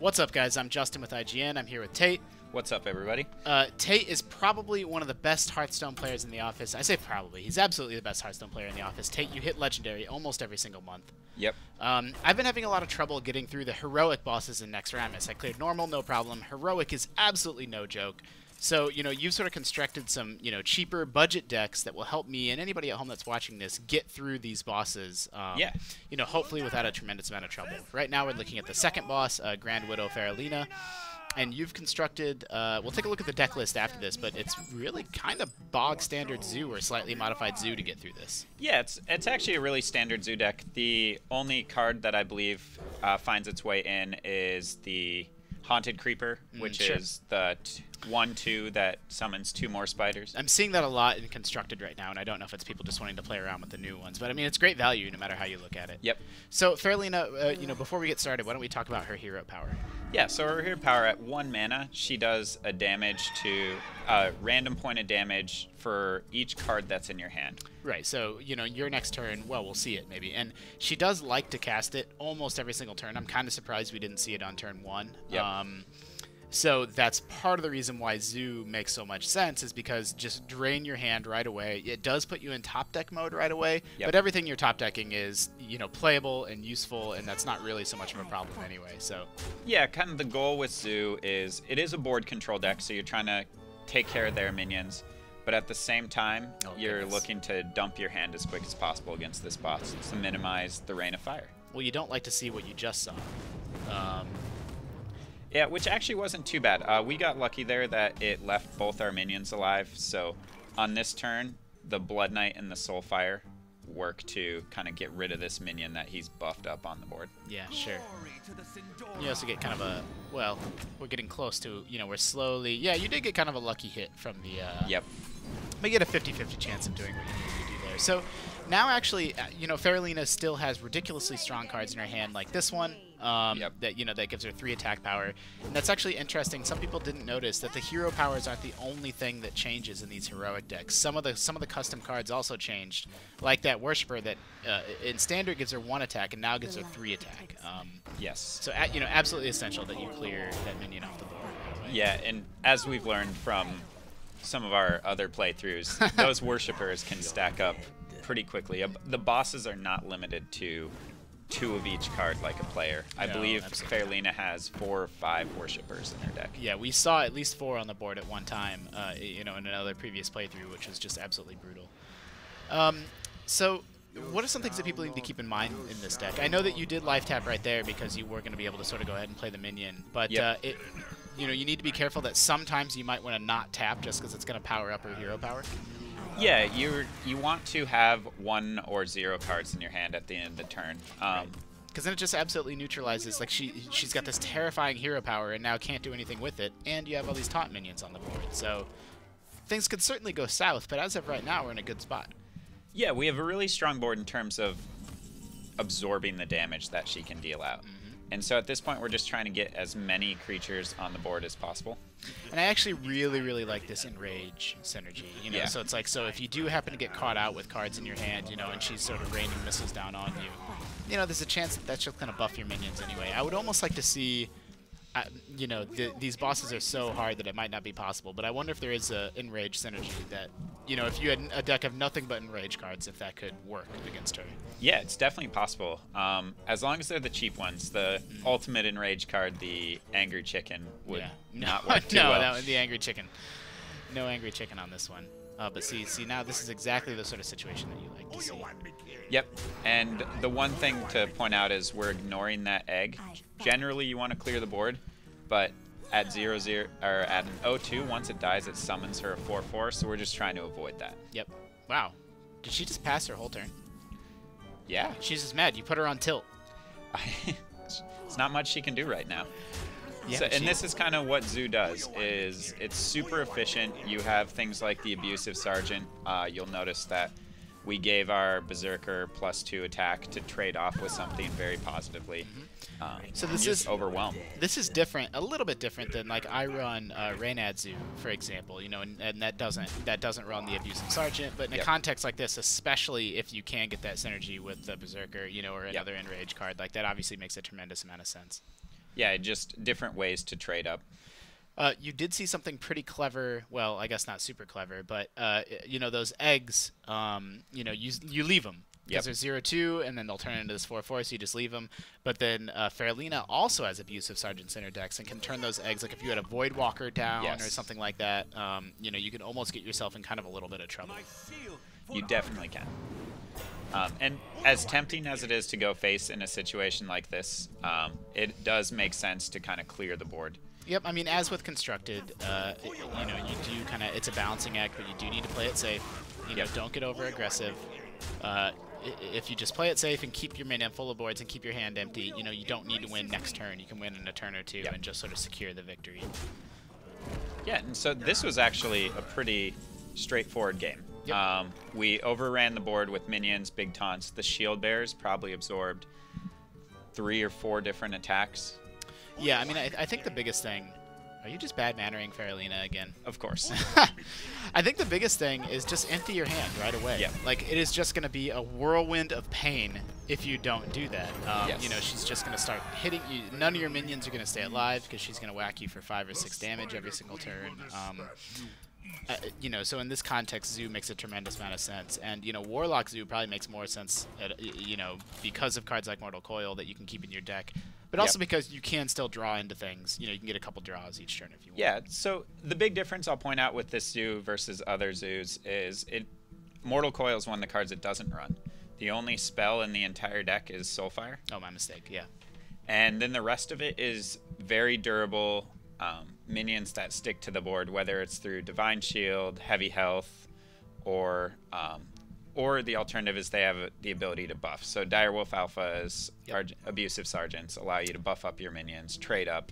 What's up, guys? I'm Justin with IGN. I'm here with Tate. What's up, everybody? Tate is probably one of the best Hearthstone players in the office. I say probably. He's absolutely the best Hearthstone player in the office. Tate, you hit Legendary almost every single month. Yep. I've been having a lot of trouble getting through the Heroic bosses in Nexramis. I cleared Normal, no problem. Heroic is absolutely no joke. So, you've sort of constructed some, cheaper budget decks that will help me and anybody at home that's watching this get through these bosses, hopefully without a tremendous amount of trouble. Right now we're looking at the second boss, Grand Widow Faerlina, and you've constructed, we'll take a look at the deck list after this, but it's really kind of bog standard Zoo or slightly modified Zoo to get through this. Yeah, it's actually a really standard Zoo deck. The only card that I believe finds its way in is the Haunted Creeper, which is the 1/2 that summons 2 more spiders. I'm seeing that a lot in Constructed right now, and I don't know if it's people just wanting to play around with the new ones. But, I mean, it's great value no matter how you look at it. Yep. So, Faerlina, before we get started, why don't we talk about her hero power? Yeah, so her hero power at 1 mana, she does a damage to random point of damage for each card that's in your hand. Right, so, your next turn, well, we'll see it maybe. And she does like to cast it almost every single turn. I'm kind of surprised we didn't see it on turn 1. Yep. So that's part of the reason why Zoo makes so much sense, is because just drain your hand right away. It does put you in top deck mode right away, but everything you're top decking is, playable and useful, and that's not really so much of a problem anyway. So yeah, kind of the goal with Zoo is it is a board control deck, so you're trying to take care of their minions, but at the same time, you're looking to dump your hand as quick as possible against this boss to minimize the rain of fire. Well, you don't like to see what you just saw. Yeah, which actually wasn't too bad. We got lucky there that it left both our minions alive, so on this turn, the Blood Knight and the Soulfire work to kind of get rid of this minion that he's buffed up on the board. Yeah, sure. You also get kind of a, well, we're getting close to, we're slowly, yeah, you did get kind of a lucky hit from the, Yep. But you get a 50-50 chance of doing what you need to do there. So now actually, Faerlina still has ridiculously strong cards in her hand, like this one. That gives her 3 attack power, and that's actually interesting. Some people didn't notice that the hero powers aren't the only thing that changes in these heroic decks. Some of the custom cards also changed, like that Worshipper that in standard gives her 1 attack and now gives her 3 attack. Yes. So absolutely essential that you clear that minion off the board. Right? Yeah, and as we've learned from some of our other playthroughs, those Worshippers can stack up pretty quickly. The bosses are not limited to 2 of each card like a player. I believe Faerlina has 4 or 5 Worshippers in her deck. Yeah, we saw at least 4 on the board at one time, in another previous playthrough, which was just absolutely brutal. So what are some things that people need to keep in mind in this deck? I know that you did life tap right there because you were going to be able to sort of go ahead and play the minion, but you need to be careful that sometimes you might want to not tap just because it's going to power up her hero power. Yeah, you want to have 1 or 0 cards in your hand at the end of the turn. Because then it just absolutely neutralizes. Like she's got this terrifying hero power and now can't do anything with it, and you have all these taunt minions on the board. So things could certainly go south, but as of right now, we're in a good spot. Yeah, we have a really strong board in terms of absorbing the damage that she can deal out. And so at this point, we're just trying to get as many creatures on the board as possible. And I actually really, really like this Enrage synergy. So it's like, so if you do happen to get caught out with cards in your hand, and she's sort of raining missiles down on you, there's a chance that that's just going to buff your minions anyway. I would almost like to see, these bosses are so hard that it might not be possible, but I wonder if there is a Enrage synergy that, if you had a deck of nothing but Enrage cards, if that could work against her. Yeah, it's definitely possible. As long as they're the cheap ones. The ultimate Enrage card, the Angry Chicken, would not work too well. No, the Angry Chicken. No Angry Chicken on this one. But see, now this is exactly the sort of situation that you like to see. Yep, and the one thing to point out is we're ignoring that egg. Generally, you want to clear the board, but at 0/0 or at an 0/2, once it dies, it summons her a 4/4. So we're just trying to avoid that. Yep. Wow. Did she just pass her whole turn? Yeah. She's just mad. You put her on tilt. It's not much she can do right now. Yeah, so, and this is kind of what Zoo does, is it's super efficient. You have things like the Abusive Sergeant. You'll notice that we gave our Berserker +2 attack to trade off with something very positively. So this is overwhelmed. This is different, a little bit different than like I run Reynad Zoo, for example. And that doesn't run the Abusive Sergeant. But in a context like this, especially if you can get that synergy with the Berserker, or another Enrage card, like that obviously makes a tremendous amount of sense. Yeah, just different ways to trade up. You did see something pretty clever. Well, I guess not super clever, but you know those eggs. You know, you leave them because Yep. they're 0/2, and then they'll turn into this 4/4. So you just leave them. But then Faerlina also has abusive sergeants in her decks and can turn those eggs. Like if you had a Void Walker down or Yes. something like that, you know, you can almost get yourself in kind of a little bit of trouble. You definitely can. And as tempting as it is to go face in a situation like this, it does make sense to kind of clear the board. Yep, I mean, as with Constructed, you know, you do kind of, it's a balancing act, but you do need to play it safe. You know, don't get over aggressive. If you just play it safe and keep your minion full of boards and keep your hand empty, you know, you don't need to win next turn. You can win in a turn or two and just sort of secure the victory. Yeah, and so this was actually a pretty straightforward game. Yep. We overran the board with minions, big taunts. The shield bearers probably absorbed 3 or 4 different attacks. Yeah, I mean, I think the biggest thing... Are you just bad-mannering Faerlina again? Of course. I think the biggest thing is just empty your hand right away. Yeah. Like, it is just going to be a whirlwind of pain if you don't do that. Yes. You know, she's just going to start hitting you. None of your minions are going to stay alive because she's going to whack you for 5 or 6 damage every single turn. You know, so in this context, Zoo makes a tremendous amount of sense. And, you know, Warlock Zoo probably makes more sense, you know, because of cards like Mortal Coil that you can keep in your deck. But also because you can still draw into things. You know, you can get a couple draws each turn if you want. Yeah, so the big difference I'll point out with this zoo versus other zoos is Mortal Coil is one of the cards it doesn't run. The only spell in the entire deck is Soulfire. Oh, my mistake, yeah. And then the rest of it is very durable minions that stick to the board, whether it's through Divine Shield, Heavy Health, or the alternative is they have the ability to buff. So Direwolf Alphas, Abusive Sergeants allow you to buff up your minions, trade up,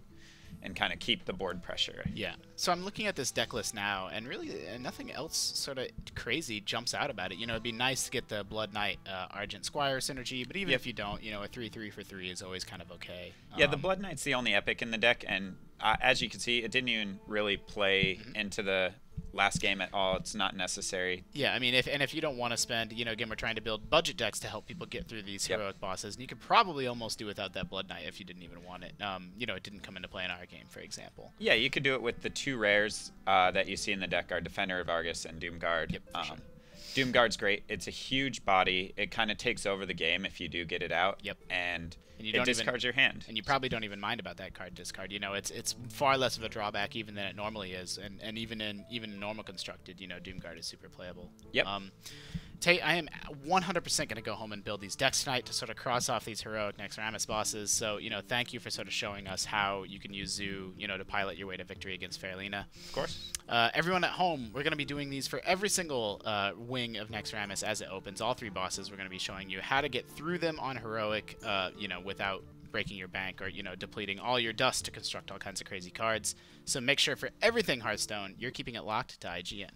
and kind of keep the board pressure. Yeah. So I'm looking at this deck list now, and really nothing else sort of crazy jumps out about it. You know, it'd be nice to get the Blood Knight Argent Squire synergy, but even if you don't, you know, a 3/3 for 3 is always kind of okay. Yeah, the Blood Knight's the only epic in the deck, and as you can see, it didn't even really play into the last game at all. It's not necessary. Yeah, I mean, if you don't want to spend, you know, again, we're trying to build budget decks to help people get through these heroic bosses, and you could probably almost do without that Blood Knight if you didn't even want it. You know, it didn't come into play in our game, for example. Yeah, you could do it with the 2 rares that you see in the deck, are Defender of Argus and Doomguard. Yep, for sure. Doomguard's great. It's a huge body. It kind of takes over the game if you do get it out. Yep. And you it don't discards your hand. And you probably don't even mind about that card discard. You know, it's far less of a drawback even than it normally is, and even in normal constructed, you know, Doomguard is super playable. Yep. Tay, I am 100% going to go home and build these decks tonight to sort of cross off these heroic Nexramis bosses. So, you know, thank you for sort of showing us how you can use Zoo, you know, to pilot your way to victory against Faerlina. Of course. Everyone at home, we're going to be doing these for every single wing of Nexramis as it opens. All 3 bosses, we're going to be showing you how to get through them on heroic, you know, without breaking your bank or, you know, depleting all your dust to construct all kinds of crazy cards. So make sure for everything Hearthstone, you're keeping it locked to IGN.